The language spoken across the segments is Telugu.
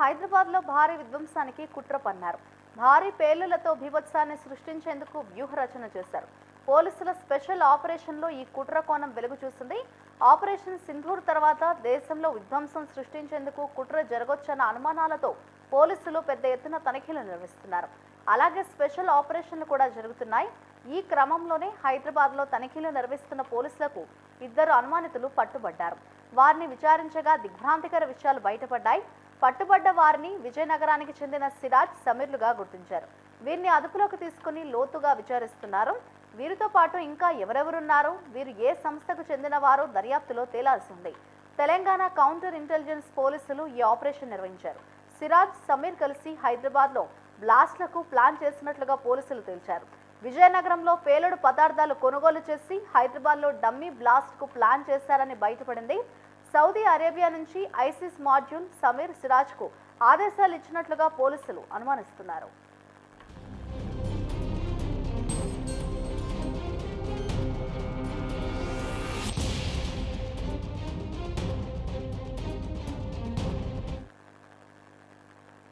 హైదరాబాద్లో భారీ విధ్వంసానికి కుట్ర పన్నారు. భారీ పేలులతో బీభత్సాన్ని సృష్టించేందుకు వ్యూహరచన చేశారు. పోలీసుల స్పెషల్ ఆపరేషన్లో ఈ కుట్ర కోణం వెలుగు చూసింది. ఆపరేషన్ సింధూర్ తర్వాత దేశంలో విధ్వంసం సృష్టించేందుకు కుట్ర జరగొచ్చన్న అనుమానాలతో పోలీసులు పెద్ద ఎత్తున తనిఖీలు నిర్వహిస్తున్నారు. అలాగే స్పెషల్ ఆపరేషన్లు కూడా జరుగుతున్నాయి. ఈ క్రమంలోనే హైదరాబాద్లో తనిఖీలు నిర్వహిస్తున్న పోలీసులకు ఇద్దరు అనుమానితులు పట్టుబడ్డారు. వారిని విచారించగా దిగ్భ్రాంతికర విషయాలు బయటపడ్డాయి. పట్టుబడ్డ వారిని విజయనగరానికి చెందిన సిరాజ్, సమీర్లుగా గుర్తించారు. వీరిని అదుపులోకి తీసుకుని లోతుగా విచారిస్తున్నారు. వీరితో పాటు ఇంకా ఎవరెవరున్నారో, వీరు ఏ సంస్థకు చెందిన వారో దర్యాప్తులో తేలాల్సి ఉంది. తెలంగాణ కౌంటర్ ఇంటెలిజెన్స్ పోలీసులు ఈ ఆపరేషన్ నిర్వహించారు. సిరాజ్, సమీర్ కలిసి హైదరాబాద్లో బ్లాస్ట్లకు ప్లాన్ చేసినట్లుగా పోలీసులు తేల్చారు. విజయనగరంలో పేలుడు పదార్థాలు కొనుగోలు చేసి హైదరాబాద్లో డమ్మీ బ్లాస్ట్కు ప్లాన్ చేశారని బయటపడింది. సౌదీ అరేబియా నుంచి ఐసిస్ మాడ్యూల్ సమీర్, సిరాజ్కు ఆదేశాలు ఇచ్చినట్లుగా పోలీసులు అనుమానిస్తున్నారు.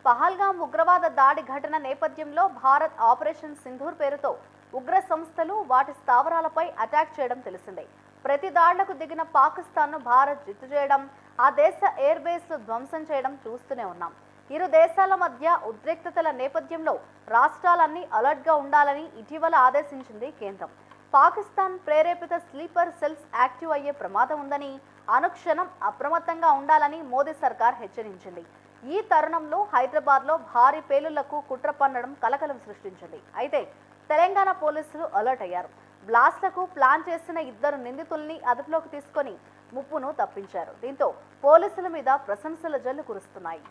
పహల్గామ్ ఉగ్రవాద దాడి ఘటన నేపథ్యంలో భారత్ ఆపరేషన్ సింధూర్ పేరుతో ఉగ్ర సంస్థలు వాటి స్థావరాలపై అటాక్ చేయడం తెలిసిందే. ప్రతి దాడులకు దిగిన పాకిస్తాన్ను భారత్ జిత్తు చేయడం, ఆ దేశ ఎయిర్ బేస్లు ధ్వంసం చేయడం చూస్తూనే ఉన్నాం. ఇరు దేశాల మధ్య ఉద్రిక్తతల నేపథ్యంలో రాష్ట్రాలన్నీ అలర్ట్గా ఉండాలని ఇటీవల ఆదేశించింది కేంద్రం. పాకిస్తాన్ ప్రేరేపిత స్లీపర్ సెల్స్ యాక్టివ్ అయ్యే ప్రమాదం ఉందని, అనుక్షణం అప్రమత్తంగా ఉండాలని మోదీ సర్కార్ హెచ్చరించింది. ఈ తరుణంలో హైదరాబాద్లో భారీ పేలుళ్లకు కుట్ర పన్నడం కలకలం సృష్టించింది. అయితే తెలంగాణ పోలీసులు అలర్ట్ అయ్యారు. బ్లాస్ట్లకు ప్లాన్ చేసిన ఇద్దరు నిందితుల్ని అదుపులోకి తీసుకొని ముప్పును తప్పించారు. దీంతో పోలీసుల మీద ప్రశంసల జల్లు కురుస్తున్నాయి.